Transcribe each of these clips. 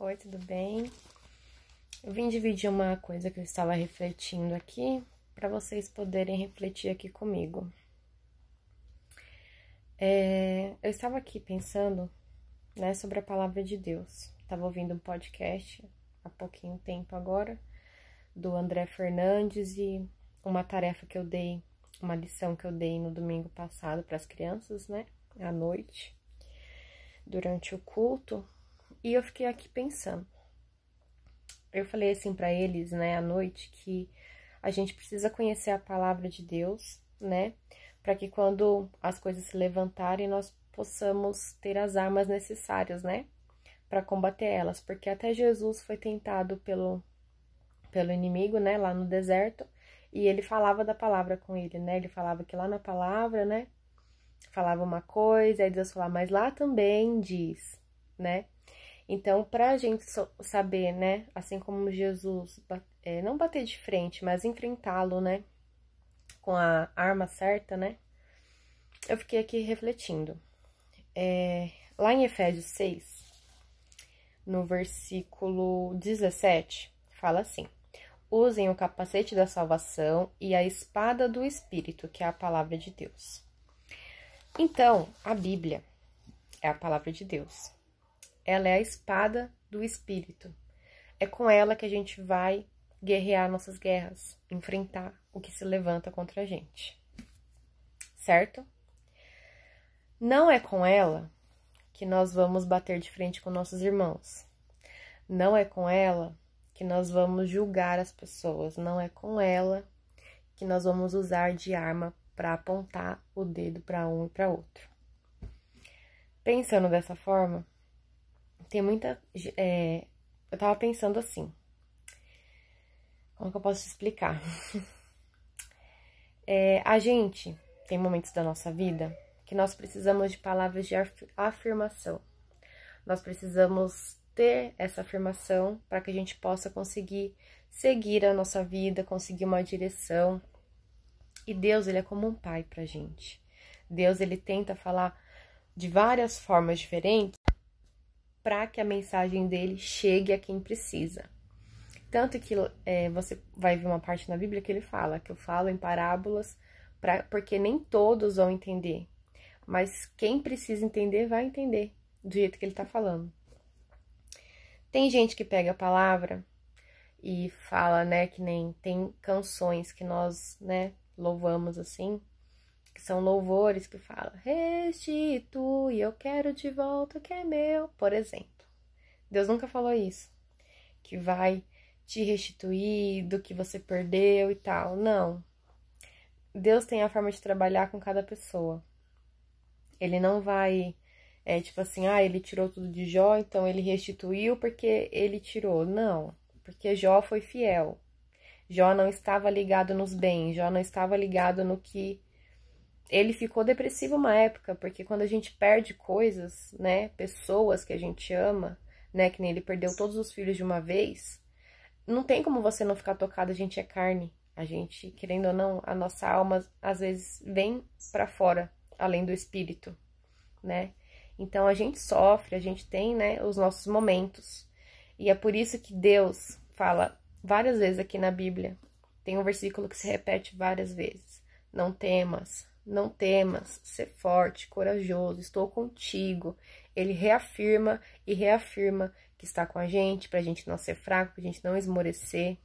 Oi, tudo bem? Eu vim dividir uma coisa que eu estava refletindo aqui, para vocês poderem refletir aqui comigo. Eu estava aqui pensando, né, sobre a palavra de Deus. Estava ouvindo um podcast há pouquinho tempo agora, do André Fernandes, e uma tarefa que eu dei, uma lição que eu dei no domingo passado para as crianças, né, à noite, durante o culto, e eu fiquei aqui pensando. Eu falei assim para eles, né, à noite, que a gente precisa conhecer a palavra de Deus, né, para que quando as coisas se levantarem, nós possamos ter as armas necessárias, né, para combater elas, porque até Jesus foi tentado pelo inimigo, né, lá no deserto, e ele falava da palavra com ele, né, ele falava que lá na palavra, né, falava uma coisa, aí Deus falava, mas lá também diz, né. Então, para a gente saber, né, assim como Jesus, não bater de frente, mas enfrentá-lo, né, com a arma certa, né, eu fiquei aqui refletindo. Lá em Efésios 6, no versículo 17, fala assim: usem o capacete da salvação e a espada do Espírito, que é a palavra de Deus. Então, a Bíblia é a palavra de Deus. Ela é a espada do Espírito. É com ela que a gente vai guerrear nossas guerras, enfrentar o que se levanta contra a gente. Certo? Não é com ela que nós vamos bater de frente com nossos irmãos. Não é com ela que nós vamos julgar as pessoas. Não é com ela que nós vamos usar de arma para apontar o dedo para um e para outro. Pensando dessa forma, tem muita... eu tava pensando assim. Como que eu posso explicar? A gente tem momentos da nossa vida que nós precisamos de palavras de afirmação. Nós precisamos ter essa afirmação para que a gente possa conseguir seguir a nossa vida, conseguir uma direção. E Deus, ele é como um pai pra gente. Deus, ele tenta falar de várias formas diferentes para que a mensagem dele chegue a quem precisa. Tanto que você vai ver uma parte na Bíblia que ele fala, que eu falo em parábolas, porque nem todos vão entender. Mas quem precisa entender, vai entender do jeito que ele tá falando. Tem gente que pega a palavra e fala, né, que nem tem canções que nós, né, louvamos assim, que são louvores que falam, restitui, eu quero de volta o que é meu, por exemplo. Deus nunca falou isso, que vai te restituir do que você perdeu e tal, não. Deus tem a forma de trabalhar com cada pessoa. Ele não vai, tipo assim, ele tirou tudo de Jó, então ele restituiu porque ele tirou. Não, porque Jó foi fiel. Jó não estava ligado nos bens, Jó não estava ligado no que... Ele ficou depressivo uma época, porque quando a gente perde coisas, né, pessoas que a gente ama, né, que nem ele perdeu todos os filhos de uma vez, não tem como você não ficar tocado, a gente é carne. A gente, querendo ou não, a nossa alma às vezes vem pra fora, além do espírito, né? Então a gente sofre, a gente tem, né, os nossos momentos. E é por isso que Deus fala várias vezes aqui na Bíblia. Tem um versículo que se repete várias vezes. Não temas, não temas, ser forte, corajoso, estou contigo. Ele reafirma e reafirma que está com a gente, pra gente não ser fraco, pra gente não esmorecer.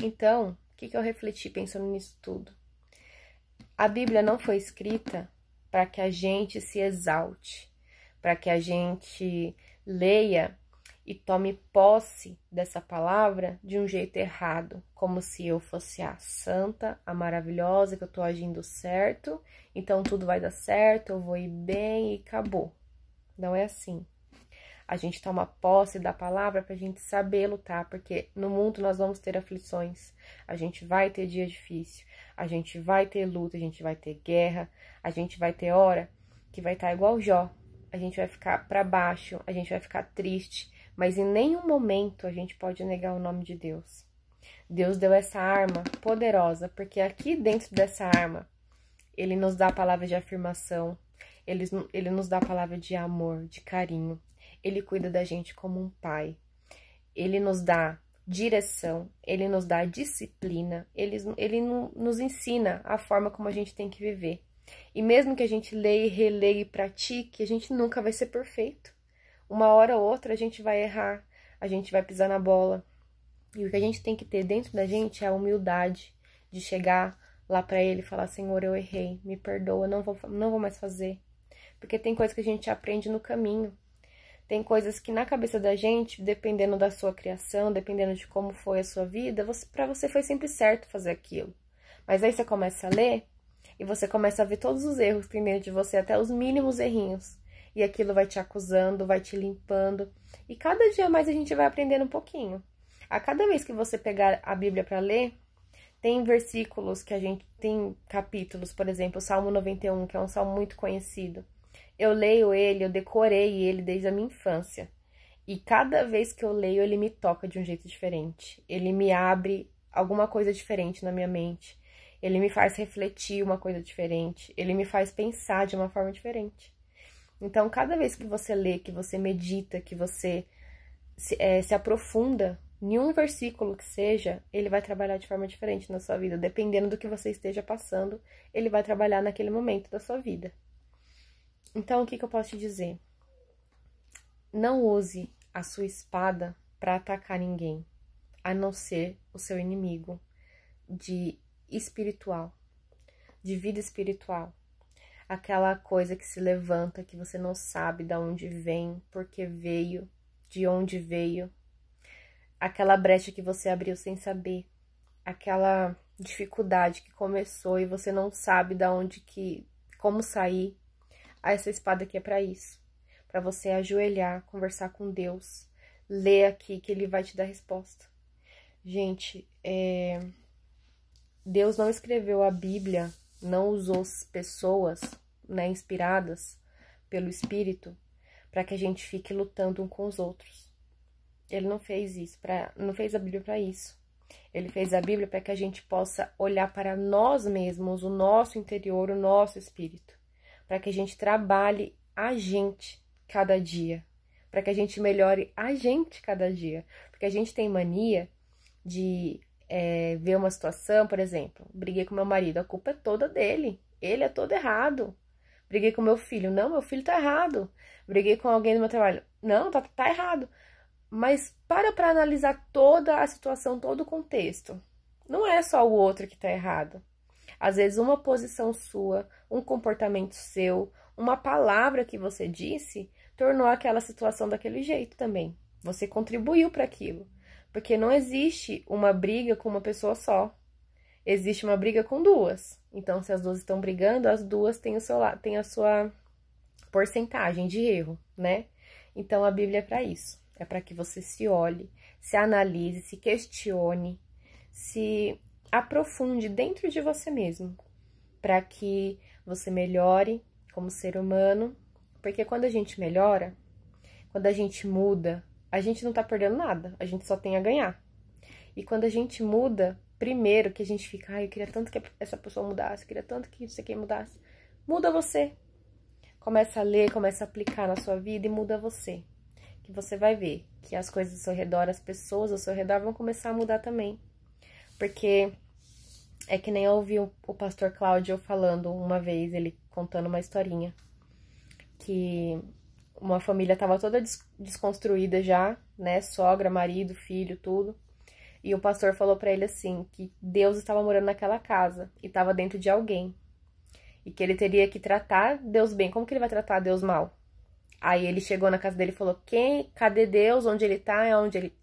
Então, o que eu refleti pensando nisso tudo? A Bíblia não foi escrita para que a gente se exalte, para que a gente leia e tome posse dessa palavra de um jeito errado, como se eu fosse a santa, a maravilhosa, que eu tô agindo certo, então tudo vai dar certo, eu vou ir bem e acabou. Não é assim. A gente toma posse da palavra pra gente saber lutar, porque no mundo nós vamos ter aflições, a gente vai ter dia difícil, a gente vai ter luta, a gente vai ter guerra, a gente vai ter hora que vai estar igual Jó, a gente vai ficar pra baixo, a gente vai ficar triste, mas em nenhum momento a gente pode negar o nome de Deus. Deus deu essa arma poderosa, porque aqui dentro dessa arma, ele nos dá a palavra de afirmação, ele nos dá a palavra de amor, de carinho. Ele cuida da gente como um pai. Ele nos dá direção, ele nos dá disciplina, ele nos ensina a forma como a gente tem que viver. E mesmo que a gente leia, releia e pratique, a gente nunca vai ser perfeito. Uma hora ou outra a gente vai errar, a gente vai pisar na bola. E o que a gente tem que ter dentro da gente é a humildade de chegar lá pra ele e falar: Senhor, eu errei, me perdoa, não vou mais fazer. Porque tem coisas que a gente aprende no caminho. Tem coisas que na cabeça da gente, dependendo da sua criação, dependendo de como foi a sua vida, pra você foi sempre certo fazer aquilo. Mas aí você começa a ler e você começa a ver todos os erros que tem dentro de você, até os mínimos errinhos. E aquilo vai te acusando, vai te limpando. E cada dia mais a gente vai aprendendo um pouquinho. A cada vez que você pegar a Bíblia para ler, tem versículos que a gente tem capítulos, por exemplo, o Salmo 91, que é um salmo muito conhecido. Eu leio ele, eu decorei ele desde a minha infância. E cada vez que eu leio, ele me toca de um jeito diferente. Ele me abre alguma coisa diferente na minha mente. Ele me faz refletir uma coisa diferente. Ele me faz pensar de uma forma diferente. Então, cada vez que você lê, que você medita, que você se aprofunda em um versículo que seja, ele vai trabalhar de forma diferente na sua vida. Dependendo do que você esteja passando, ele vai trabalhar naquele momento da sua vida. Então, o que eu posso te dizer? Não use a sua espada para atacar ninguém, a não ser o seu inimigo de vida espiritual. Aquela coisa que se levanta, que você não sabe de onde vem, porque veio, de onde veio. Aquela brecha que você abriu sem saber. Aquela dificuldade que começou e você não sabe como sair. Essa espada aqui é para isso. Para você ajoelhar, conversar com Deus. Ler aqui que ele vai te dar resposta. Gente, Deus não escreveu a Bíblia, não usou pessoas, né, inspiradas pelo Espírito para que a gente fique lutando um com os outros. Ele não fez isso, não fez a Bíblia para isso. Ele fez a Bíblia para que a gente possa olhar para nós mesmos, o nosso interior, o nosso espírito, para que a gente trabalhe a gente cada dia, para que a gente melhore a gente cada dia, porque a gente tem mania de ver uma situação, por exemplo, briguei com meu marido, a culpa é toda dele, ele é todo errado. Briguei com meu filho, não, meu filho tá errado. Briguei com alguém do meu trabalho, não, tá errado. Mas para analisar toda a situação, todo o contexto. Não é só o outro que tá errado. Às vezes uma posição sua, um comportamento seu, uma palavra que você disse, tornou aquela situação daquele jeito também. Você contribuiu para aquilo. Porque não existe uma briga com uma pessoa só. Existe uma briga com duas. Então, se as duas estão brigando, as duas têm a sua porcentagem de erro, né? Então, a Bíblia é para isso. É para que você se olhe, se analise, se questione, se aprofunde dentro de você mesmo, para que você melhore como ser humano. Porque quando a gente melhora, quando a gente muda, a gente não tá perdendo nada, a gente só tem a ganhar. E quando a gente muda, primeiro que a gente fica, eu queria tanto que essa pessoa mudasse, eu queria tanto que isso aqui mudasse. Muda você. Começa a ler, começa a aplicar na sua vida e muda você. Que você vai ver que as coisas ao seu redor, as pessoas ao seu redor vão começar a mudar também. Porque é que nem eu ouvi o pastor Cláudio falando uma vez, ele contando uma historinha, que uma família tava toda desconstruída já, né? Sogra, marido, filho, tudo. E o pastor falou pra ele assim, que Deus estava morando naquela casa e estava dentro de alguém. E que ele teria que tratar Deus bem. Como que ele vai tratar Deus mal? Aí ele chegou na casa dele e falou, cadê Deus? Onde ele tá?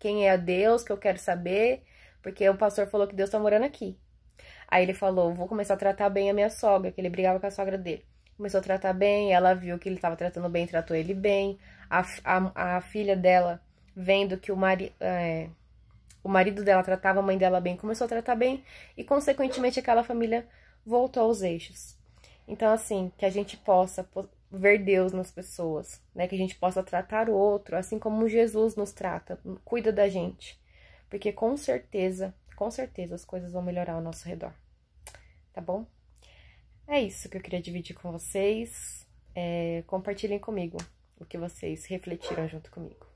Quem é Deus? Que eu quero saber. Porque o pastor falou que Deus tá morando aqui. Aí ele falou, vou começar a tratar bem a minha sogra, que ele brigava com a sogra dele. Começou a tratar bem, ela viu que ele estava tratando bem, tratou ele bem. A filha dela, vendo que o marido dela tratava a mãe dela bem, começou a tratar bem. E, consequentemente, aquela família voltou aos eixos. Então, assim, que a gente possa ver Deus nas pessoas, né? Que a gente possa tratar o outro, assim como Jesus nos trata, cuida da gente. Porque, com certeza, as coisas vão melhorar ao nosso redor. Tá bom? É isso que eu queria dividir com vocês. Compartilhem comigo o que vocês refletiram junto comigo.